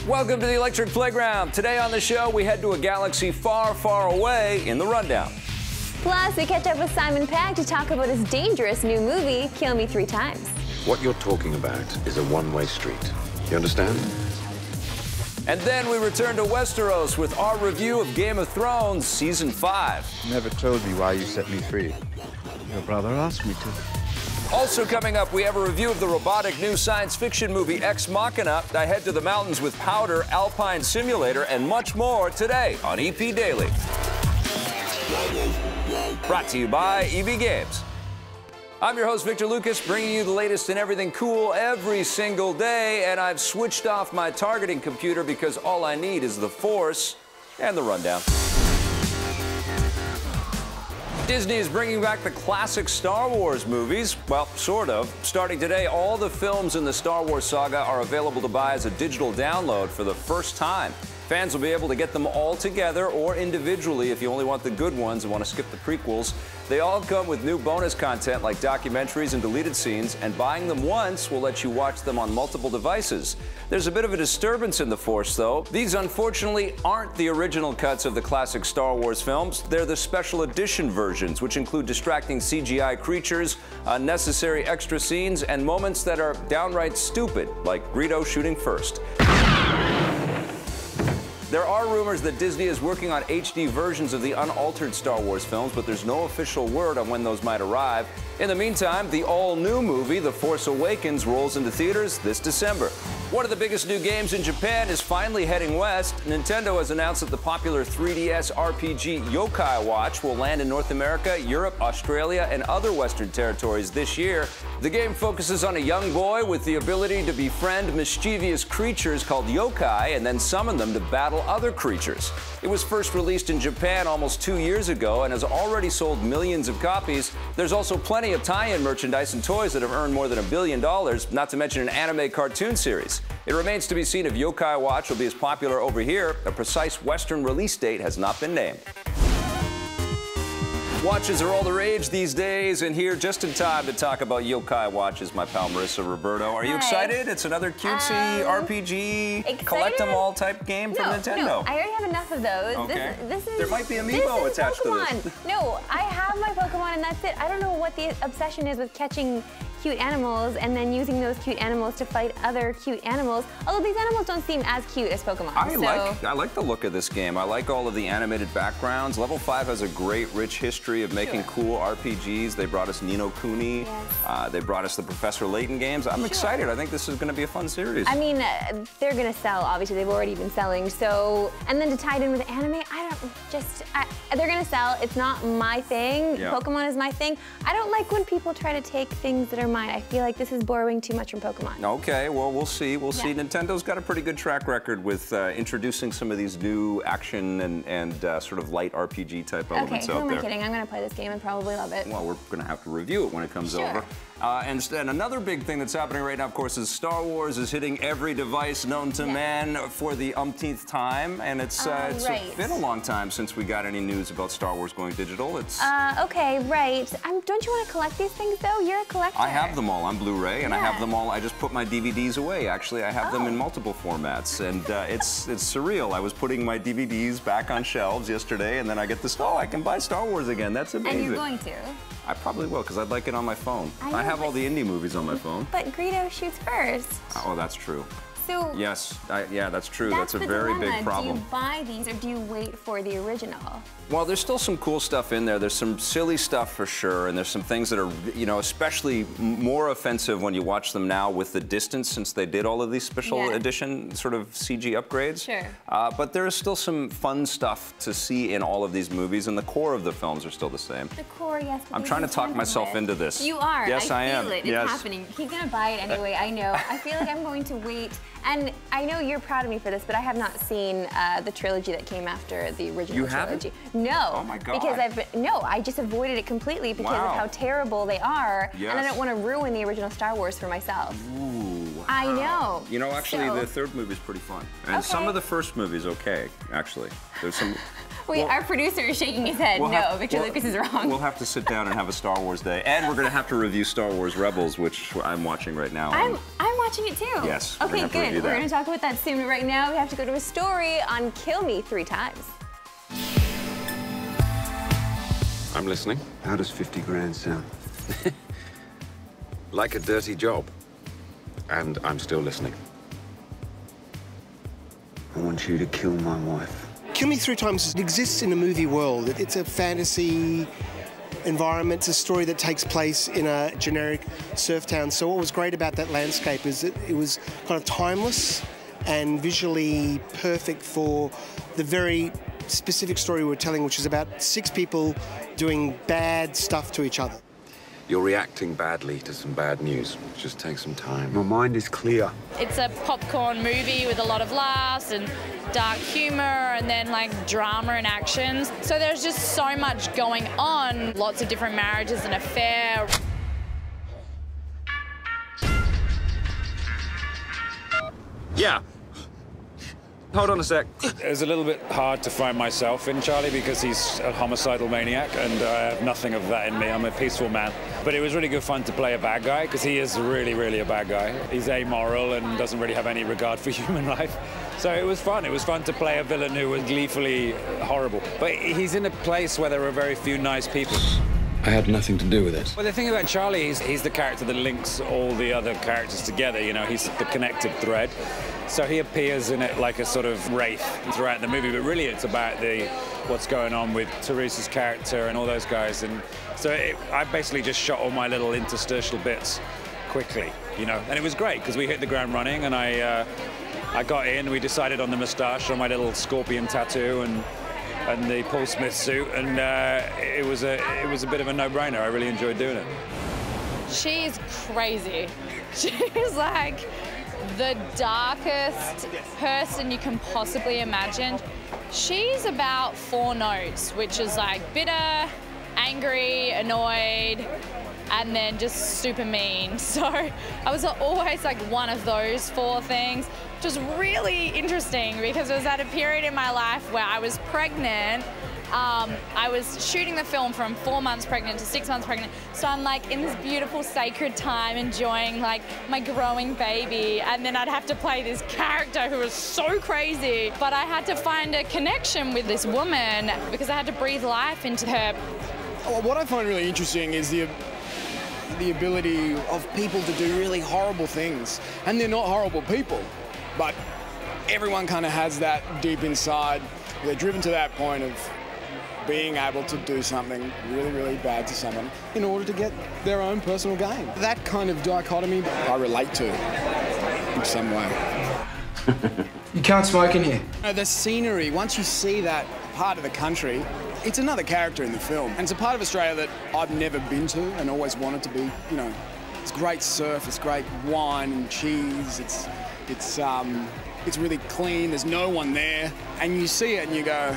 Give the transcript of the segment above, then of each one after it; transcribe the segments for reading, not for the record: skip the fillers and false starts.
Welcome to the Electric Playground. Today on the show, we head to a galaxy far, far away in the Rundown. Plus, we catch up with Simon Pegg to talk about his dangerous new movie, Kill Me 3 Times. What you're talking about is a one-way street. You understand? And then we return to Westeros with our review of Game of Thrones Season 5. Never told me why you set me free. Your brother asked me to. Also coming up, we have a review of the robotic new science fiction movie Ex Machina. I head to the mountains with Powder, Alpine Simulator, and much more today on EP Daily. Brought to you by EB Games. I'm your host, Victor Lucas, bringing you the latest in everything cool every single day, and I've switched off my targeting computer because all I need is the Force and the Rundown. Disney is bringing back the classic Star Wars movies. Well, sort of. Starting today, all the films in the Star Wars saga are available to buy as a digital download for the first time. Fans will be able to get them all together or individually if you only want the good ones and want to skip the prequels. They all come with new bonus content like documentaries and deleted scenes, and buying them once will let you watch them on multiple devices. There's a bit of a disturbance in the Force, though. These, unfortunately, aren't the original cuts of the classic Star Wars films. They're the special edition versions, which include distracting CGI creatures, unnecessary extra scenes, and moments that are downright stupid, like Greedo shooting first. There are rumors that Disney is working on HD versions of the unaltered Star Wars films, but there's no official word on when those might arrive. In the meantime, the all-new movie, The Force Awakens, rolls into theaters this December. One of the biggest new games in Japan is finally heading west. Nintendo has announced that the popular 3DS RPG Yokai Watch will land in North America, Europe, Australia, and other Western territories this year. The game focuses on a young boy with the ability to befriend mischievous creatures called yokai and then summon them to battle other creatures. It was first released in Japan almost 2 years ago and has already sold millions of copies. There's also plenty of tie-in merchandise and toys that have earned more than $1 billion, not to mention an anime cartoon series. It remains to be seen if Yokai Watch will be as popular over here. A precise Western release date has not been named. Watches are all the rage these days, and here just in time to talk about Yokai Watches, my pal Marissa Roberto. Are you excited? It's another cutesy RPG, collect them all type game from Nintendo. No, I already have enough of those. Okay. This is, there might be amiibo attached Pokemon. to this. No, I have my Pokemon and that's it. I don't know what the obsession is with catching cute animals and then using those cute animals to fight other cute animals. Although these animals don't seem as cute as Pokemon. I like the look of this game. I like all of the animated backgrounds. Level 5 has a great, rich history of making cool RPGs. They brought us Ni no Kuni. Yes. They brought us the Professor Layton games. I'm excited. I think this is going to be a fun series. I mean, they're going to sell. Obviously, they've already been selling. So, and then to tie it in with anime, they're going to sell. It's not my thing. Yeah. Pokemon is my thing. I don't like when people try to take things that are mine. I feel like this is borrowing too much from Pokemon. Okay, well, we'll see. We'll see. Nintendo's got a pretty good track record with introducing some of these new action and sort of light RPG type elements out there. Okay, who am I kidding? I'm going to play this game and probably love it. Well, we're going to have to review it when it comes over. And another big thing that's happening right now, of course, is Star Wars is hitting every device known to man for the umpteenth time, and it's been a long time since we got any news about Star Wars going digital. It's okay, right. Don't you want to collect these things though? You're a collector. I have them all on Blu-ray, and I have them all. I just put my DVDs away. Actually, I have them in multiple formats, and it's surreal. I was putting my DVDs back on shelves yesterday, and then I get this. Oh, I can buy Star Wars again. That's amazing. And you're going to. I probably will, because I'd like it on my phone. I have all the indie movies on my phone. But Greedo shoots first. Oh, that's true. So yes, yeah, that's true. That's a very big problem. Do you buy these or do you wait for the original? Well, there's still some cool stuff in there. There's some silly stuff for sure, and there's some things that are, you know, especially more offensive when you watch them now with the distance, since they did all of these special edition sort of CG upgrades. Sure. But there is still some fun stuff to see in all of these movies, and the core of the films are still the same. The core, yes. I'm trying to talk myself into this. You are. Yes, I am. I feel it. It's happening. He's gonna buy it anyway. I know. I feel like I'm going to wait. And I know you're proud of me for this, but I have not seen the trilogy that came after the original trilogy. No. Oh my God. Because I just avoided it completely because of how terrible they are, and I don't want to ruin the original Star Wars for myself. Ooh, wow. I know. You know, actually, the third movie's pretty fun, and some of the first movie's okay. Actually, there's some. Wait, our producer is shaking his head. No, Victor Lucas is wrong. We'll have to sit down and have a Star Wars day, and we're going to have to review Star Wars Rebels, which I'm watching right now. I'm watching it too? Yes. Okay, good. We're going to talk about that soon. Right now, we have to go to a story on Kill Me 3 times. I'm listening. How does 50 grand sound? Like a dirty job. And I'm still listening. I want you to kill my wife. Kill Me 3 times exists in a movie world. It's a fantasy environment. It's a story that takes place in a generic surf town. So what was great about that landscape is that it was kind of timeless and visually perfect for the very specific story we're telling, which is about 6 people doing bad stuff to each other. You're reacting badly to some bad news. Just take some time. My mind is clear. It's a popcorn movie with a lot of laughs and dark humor and then like drama and actions. So there's just so much going on. Lots of different marriages and affairs. Yeah. Hold on a sec. It was a little bit hard to find myself in Charlie because he's a homicidal maniac and I have nothing of that in me. I'm a peaceful man. But it was really good fun to play a bad guy because he is really, really a bad guy. He's amoral and doesn't really have any regard for human life. So it was fun. It was fun to play a villain who was gleefully horrible. But he's in a place where there are very few nice people. I had nothing to do with it. Well, the thing about Charlie is he's the character that links all the other characters together. You know, he's the connected thread. So he appears in it like a sort of wraith throughout the movie, but really it's about what's going on with Teresa's character and all those guys. And so I basically just shot all my little interstitial bits quickly, you know. And it was great because we hit the ground running, and I got in. We decided on the moustache, on my little scorpion tattoo, and the Paul Smith suit, and it was a bit of a no-brainer. I really enjoyed doing it. She's crazy. She's like the darkest person you can possibly imagine. She's about 4 notes, which is like bitter, angry, annoyed, and then just super mean. So I was always like one of those 4 things, which was really interesting because it was at a period in my life where I was pregnant. I was shooting the film from 4 months pregnant to 6 months pregnant. So I'm like in this beautiful sacred time enjoying like my growing baby, and then I'd have to play this character who was so crazy. But I had to find a connection with this woman because I had to breathe life into her. What I find really interesting is the ability of people to do really horrible things. And they're not horrible people, but everyone kind of has that deep inside. They're driven to that point of being able to do something really, really bad to someone in order to get their own personal gain. That kind of dichotomy I relate to in some way. You can't smoke in here. The scenery, once you see that part of the country, it's another character in the film. And it's a part of Australia that I've never been to and always wanted to be, you know. It's great surf, it's great wine and cheese, it's really clean, there's no one there. And you see it and you go,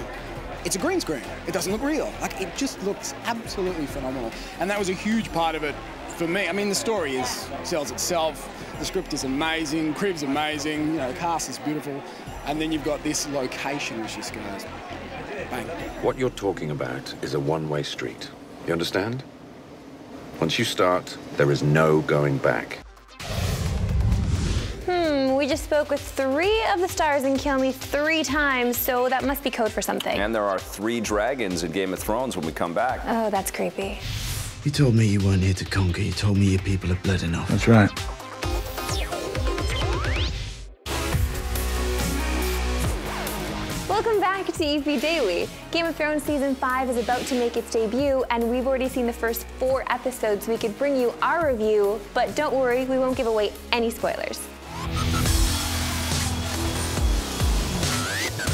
it's a green screen. It doesn't look real. Like, it just looks absolutely phenomenal. And that was a huge part of it for me. I mean, the story sells itself. The script is amazing. Crib's amazing. You know, the cast is beautiful. And then you've got this location which just goes bang. What you're talking about is a one-way street. You understand? Once you start, there is no going back. We just spoke with 3 of the stars in Kill Me 3 times, so that must be code for something. And there are 3 dragons in Game of Thrones when we come back. Oh, that's creepy. You told me you weren't here to conquer. You told me your people have bled enough. That's right. Welcome back to EP Daily. Game of Thrones Season 5 is about to make its debut, and we've already seen the first 4 episodes. We could bring you our review, but don't worry, we won't give away any spoilers.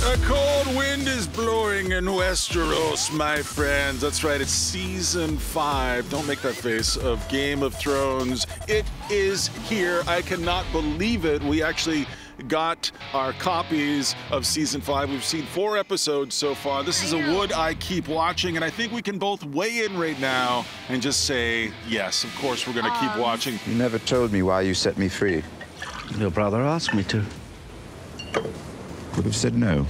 A cold wind is blowing in Westeros, my friends. That's right, it's Season 5. Don't make that face, of Game of Thrones. It is here. I cannot believe it. We actually got our copies of Season 5. We've seen 4 episodes so far. This is a would I keep watching, and I think we can both weigh in right now and just say, yes, of course we're going to keep watching. You never told me why you set me free. Your brother asked me to. Would have said no.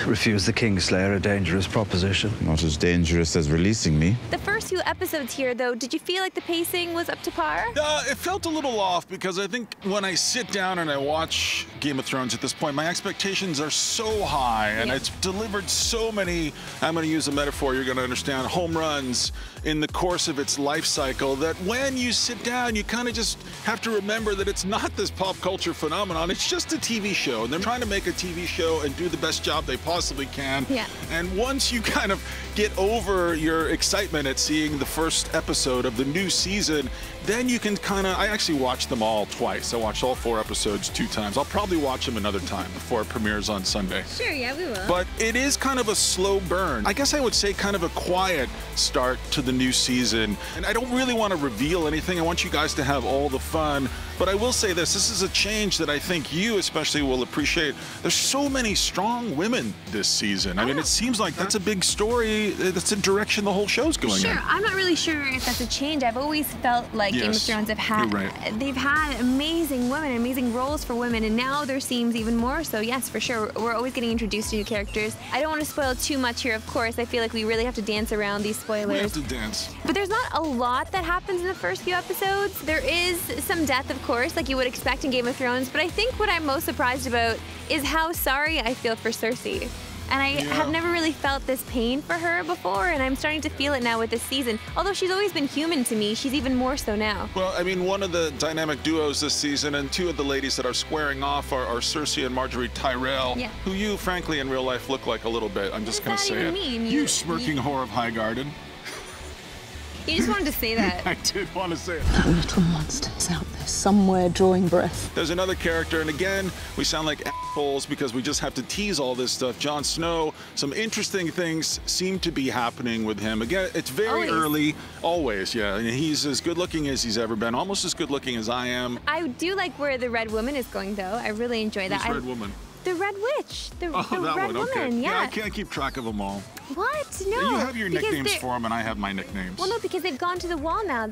Refuse the Kingslayer, a dangerous proposition. Not as dangerous as releasing me. The first few episodes here, though, did you feel like the pacing was up to par? It felt a little off because I think when I sit down and I watch Game of Thrones at this point, my expectations are so high, and it's delivered so many, I'm going to use a metaphor you're going to understand, home runs in the course of its life cycle, that when you sit down, you kind of just have to remember that it's not this pop culture phenomenon, it's just a TV show, and they're trying to make a TV show and do the best job they possibly can. Yeah. And once you kind of get over your excitement at seeing the first episode of the new season, then you can kind of, I actually watched them all twice. I watched all 4 episodes 2 times. I'll probably watch them another time before it premieres on Sunday. Sure, yeah, we will. But it is kind of a slow burn. I guess I would say kind of a quiet start to the new season. And I don't really want to reveal anything. I want you guys to have all the fun. But I will say this is a change that I think you especially will appreciate. There's so many strong women this season. I mean, it seems like that's a big story. That's the direction the whole show's going in. Sure, I'm not really sure if that's a change. I've always felt like Game of Thrones have had, they've had amazing women, amazing roles for women, and now there seems even more so. Yes, for sure. We're always getting introduced to new characters. I don't want to spoil too much here, of course. I feel like we really have to dance around these spoilers. We have to dance. But there's not a lot that happens in the first few episodes. There is some death, of course, like you would expect in Game of Thrones, but I think what I'm most surprised about is how sorry I feel for Cersei. And I have never really felt this pain for her before, and I'm starting to feel it now with this season. Although she's always been human to me, she's even more so now. Well, I mean, one of the dynamic duos this season, and 2 of the ladies that are squaring off are Cersei and Marjorie Tyrell, who you, frankly, in real life look like a little bit. I'm just going to say it. Mean? You smirking whore of Highgarden. You just wanted to say that. I did want to say it. That little monster is out there somewhere drawing breath. There's another character, and again, we sound like assholes because we just have to tease all this stuff. Jon Snow, some interesting things seem to be happening with him. Again, it's very early. Always, yeah. And he's as good looking as he's ever been, almost as good looking as I am. I do like where the Red Woman is going, though. I really enjoy that. Who's Red Woman? The Red Witch. The that Red one, okay. Woman, Yeah, I can't keep track of them all. What? No. You have your nicknames for them, and I have my nicknames. Well, no, because they've gone to the wall now.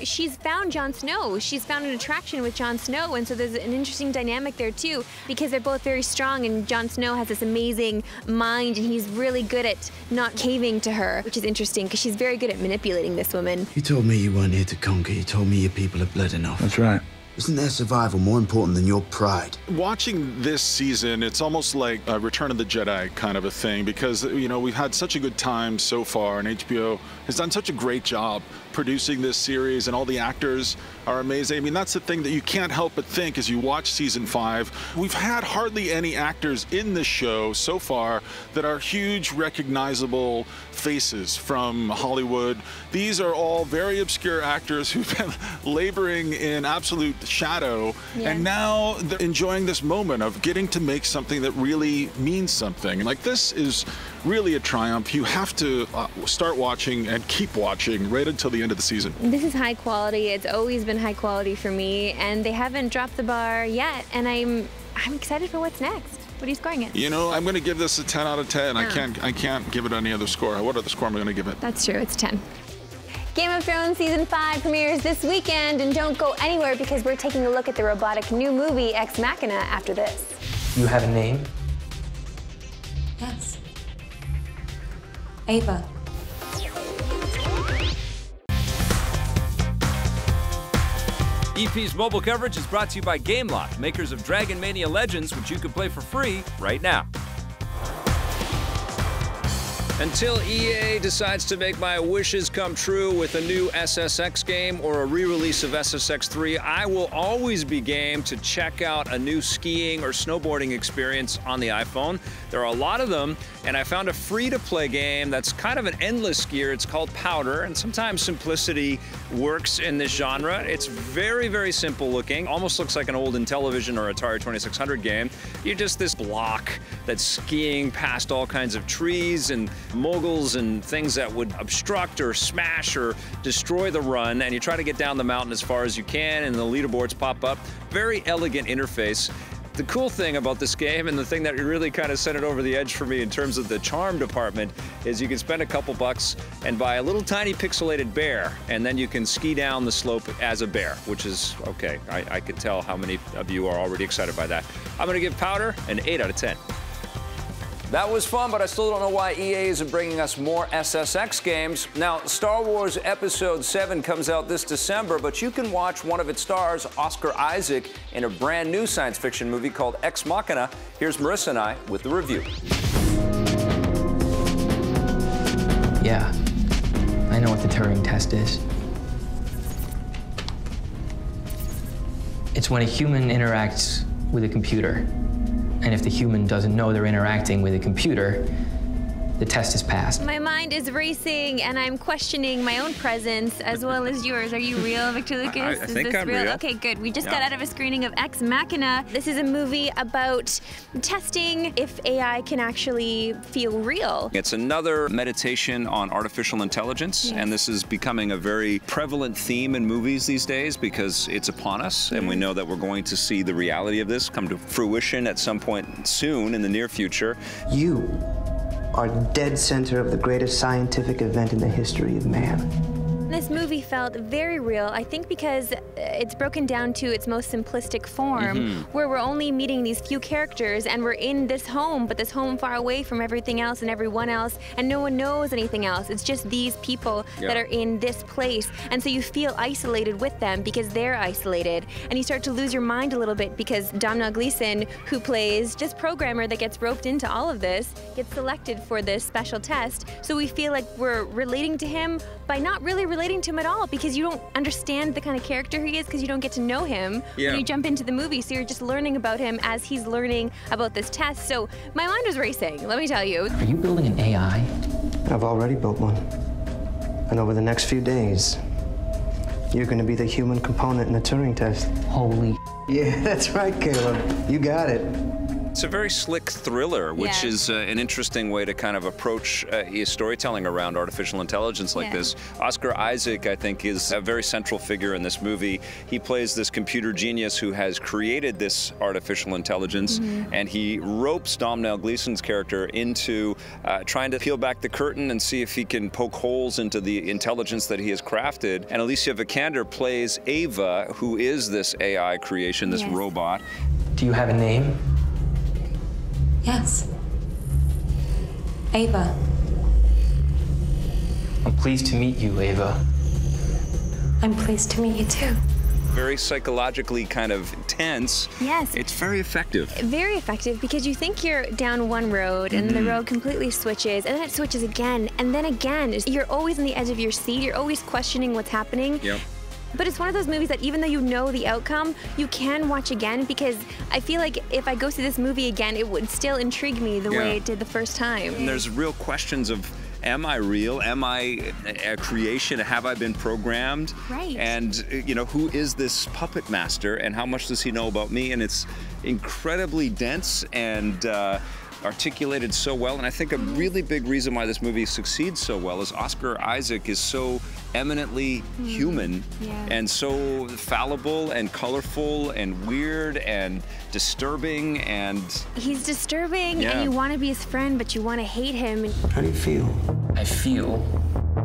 She's found Jon Snow. She's found an attraction with Jon Snow, and so there's an interesting dynamic there, too, because they're both very strong, and Jon Snow has this amazing mind, and he's really good at not caving to her, which is interesting, because she's very good at manipulating this woman. You told me you weren't here to conquer. You told me your people have bled enough. That's right. Isn't their survival more important than your pride? Watching this season, it's almost like a Return of the Jedi kind of a thing because, you know, we've had such a good time so far, and HBO has done such a great job producing this series, and all the actors are amazing. I mean, that's the thing that you can't help but think as you watch season 5. We've had hardly any actors in this show so far that are huge, recognizable faces from Hollywood. These are all very obscure actors who've been laboring in absolute shadow, and now they're enjoying this moment of getting to make something that really means something. And like, this is really a triumph. You have to start watching and keep watching right until the end of the season. This is high quality. It's always been high quality for me, and they haven't dropped the bar yet, and I'm excited for what's next. What are you scoring it? You know, I'm going to give this a 10 out of 10. I can't give it any other score. What other score am I going to give it? That's true. It's 10. Game of Thrones Season 5 premieres this weekend, and don't go anywhere because we're taking a look at the robotic new movie, Ex Machina, after this. You have a name? Yes. Ava. EP's mobile coverage is brought to you by GameLoft, makers of Dragon Mania Legends, which you can play for free right now. Until EA decides to make my wishes come true with a new SSX game or a re-release of SSX 3, I will always be game to check out a new skiing or snowboarding experience on the iPhone. There are a lot of them, and I found a free-to-play game that's kind of an endless skier. It's called Powder, and sometimes simplicity works in this genre. It's very, very simple looking. Almost looks like an old Intellivision or Atari 2600 game. You're just this block that's skiing past all kinds of trees and moguls and things that would obstruct or smash or destroy the run, and you try to get down the mountain as far as you can, and the leaderboards pop up. Very elegant interface. The cool thing about this game, and the thing that really kind of sent it over the edge for me in terms of the charm department, is you can spend a couple bucks and buy a little tiny pixelated bear, and then you can ski down the slope as a bear, which is okay. I can tell how many of you are already excited by that. I'm going to give Powder an 8 out of 10. That was fun, but I still don't know why EA isn't bringing us more SSX games. Now, Star Wars Episode 7 comes out this December, but you can watch one of its stars, Oscar Isaac, in a brand new science fiction movie called Ex Machina. Here's Marissa and I with the review. Yeah, I know what the Turing test is. It's when a human interacts with a computer. And if the human doesn't know they're interacting with a computer, the test is passed. My mind is racing, and I'm questioning my own presence as well as yours. Are you real, Victor Lucas? I think I'm real. Okay, good. We just got out of a screening of Ex Machina. This is a movie about testing if AI can actually feel real. It's another meditation on artificial intelligence, and this is becoming a very prevalent theme in movies these days because it's upon us, and we know that we're going to see the reality of this come to fruition at some point soon in the near future. You are dead center of the greatest scientific event in the history of man. This movie felt very real, I think because it's broken down to its most simplistic form, where we're only meeting these few characters and we're in this home, but this home far away from everything else and everyone else, and no one knows anything else. It's just these people that are in this place, and so you feel isolated with them because they're isolated, and you start to lose your mind a little bit because Domhnall Gleeson, who plays this programmer that gets roped into all of this, gets selected for this special test, so we feel like we're relating to him by not really relating to him at all because you don't understand the kind of character he is because you don't get to know him when you jump into the movie, so you're just learning about him as he's learning about this test. So my mind was racing, let me tell you. Are you building an AI? I've already built one. And over the next few days, you're going to be the human component in the Turing test. Holy Yeah, that's right, Caleb. You got it. It's a very slick thriller, which is an interesting way to kind of approach storytelling around artificial intelligence like this. Oscar Isaac, I think, is a very central figure in this movie. He plays this computer genius who has created this artificial intelligence, and he ropes Domhnall Gleeson's character into trying to peel back the curtain and see if he can poke holes into the intelligence that he has crafted. And Alicia Vikander plays Ava, who is this AI creation, this robot. Do you have a name? Yes. Ava. I'm pleased to meet you, Ava. I'm pleased to meet you too. Very psychologically kind of tense. Yes. It's very effective. Very effective because you think you're down one road and the road completely switches and then it switches again and then again. You're always on the edge of your seat. You're always questioning what's happening. Yep. But it's one of those movies that even though you know the outcome, you can watch again because I feel like if I go see this movie again, it would still intrigue me the way it did the first time. And there's real questions of, am I real? Am I a creation? Have I been programmed? Right. And, you know, who is this puppet master and how much does he know about me? And it's incredibly dense and articulated so well, and I think a really big reason why this movie succeeds so well is Oscar Isaac is so eminently human and so fallible and colorful and weird and disturbing, and he's disturbing and you want to be his friend but you want to hate him. How do you feel? I feel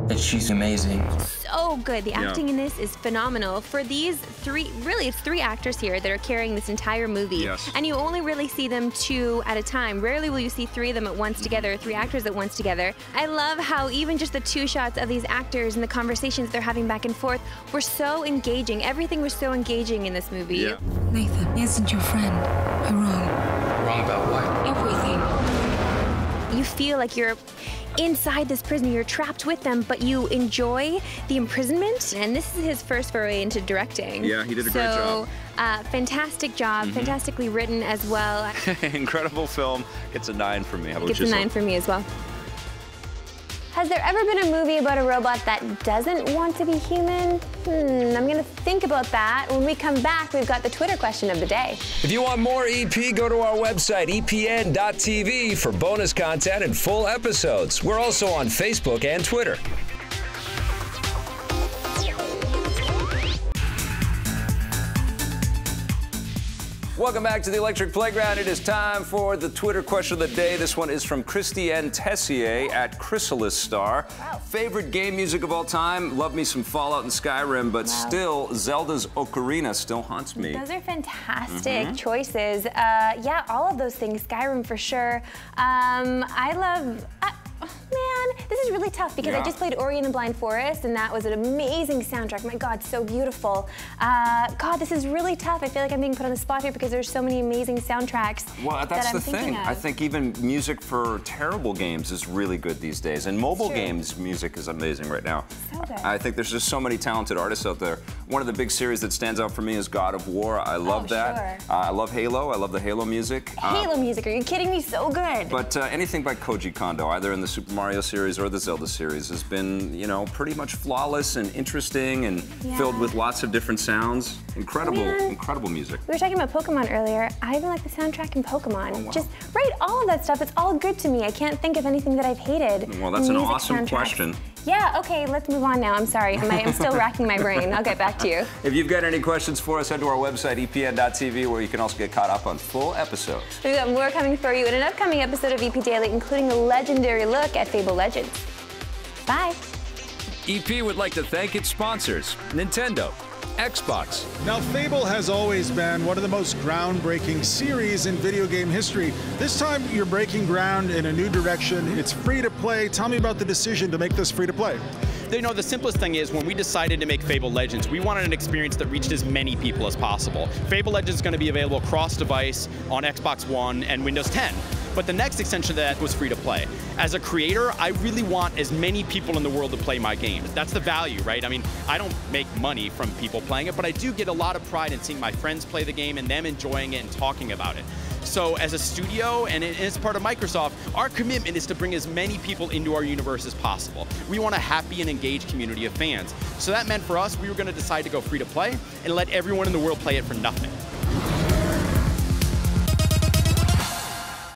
that she's amazing. So good. The acting in this is phenomenal. For these three, really it's three actors here that are carrying this entire movie. Yes. And you only really see them two at a time. Rarely will you see three of them at once together, three actors at once together. I love how even just the two shots of these actors and the conversations they're having back and forth were so engaging. Everything was so engaging in this movie. Yeah. Nathan, he isn't your friend. I'm wrong. Wrong about what? Everything. You feel like you're inside this prison, you're trapped with them, but you enjoy the imprisonment. And this is his first foray into directing. Yeah, he did a great job. Fantastic job, fantastically written as well. Incredible film. Gets a 9 from me. How about Gets a 9 from me as well. Has there ever been a movie about a robot that doesn't want to be human? I'm gonna think about that. When we come back, we've got the Twitter question of the day. If you want more EP, go to our website, epn.tv, for bonus content and full episodes. We're also on Facebook and Twitter. Welcome back to the Electric Playground. It is time for the Twitter question of the day. This one is from Christiane Tessier at Chrysalis Star. Wow. Favorite game music of all time? Love me some Fallout and Skyrim, but still, Zelda's Ocarina still haunts me. Those are fantastic choices. Yeah, all of those things. Skyrim for sure. I love... man, this is really tough because I just played Ori and the Blind Forest, and that was an amazing soundtrack. My God, so beautiful. God, this is really tough. I feel like I'm being put on the spot here because there's so many amazing soundtracks. Well, that's the thing. I think even music for terrible games is really good these days, and mobile games music is amazing right now. So good. I think there's just so many talented artists out there. One of the big series that stands out for me is God of War. I love that. Sure. I love Halo. I love the Halo music. Halo music? Are you kidding me? So good. But anything by Koji Kondo, either in the Super Mario series or the Zelda series, has been, you know, pretty much flawless and interesting and filled with lots of different sounds. Incredible, incredible music. We were talking about Pokemon earlier. I even like the soundtrack in Pokemon. Oh, wow. Just all of that stuff. It's all good to me. I can't think of anything that I've hated. Well, that's an awesome question. Yeah, okay, let's move on now. I'm sorry. I'm still racking my brain. I'll get back to you. If you've got any questions for us, head to our website, epn.tv, where you can also get caught up on full episodes. We've got more coming for you in an upcoming episode of EP Daily, including a legendary look at Fable Legends. Bye. EP would like to thank its sponsors, Nintendo, Xbox. Now, Fable has always been one of the most groundbreaking series in video game history. This time, you're breaking ground in a new direction. It's free to play. Tell me about the decision to make this free to play. You know, the simplest thing is when we decided to make Fable Legends, we wanted an experience that reached as many people as possible. Fable Legends is going to be available cross-device on Xbox One and Windows 10. But the next extension of that was free to play. As a creator, I really want as many people in the world to play my games. That's the value, right? I mean, I don't make money from people playing it, but I do get a lot of pride in seeing my friends play the game and them enjoying it and talking about it. So as a studio and as part of Microsoft, our commitment is to bring as many people into our universe as possible. We want a happy and engaged community of fans. So that meant for us, we were going to decide to go free to play and let everyone in the world play it for nothing.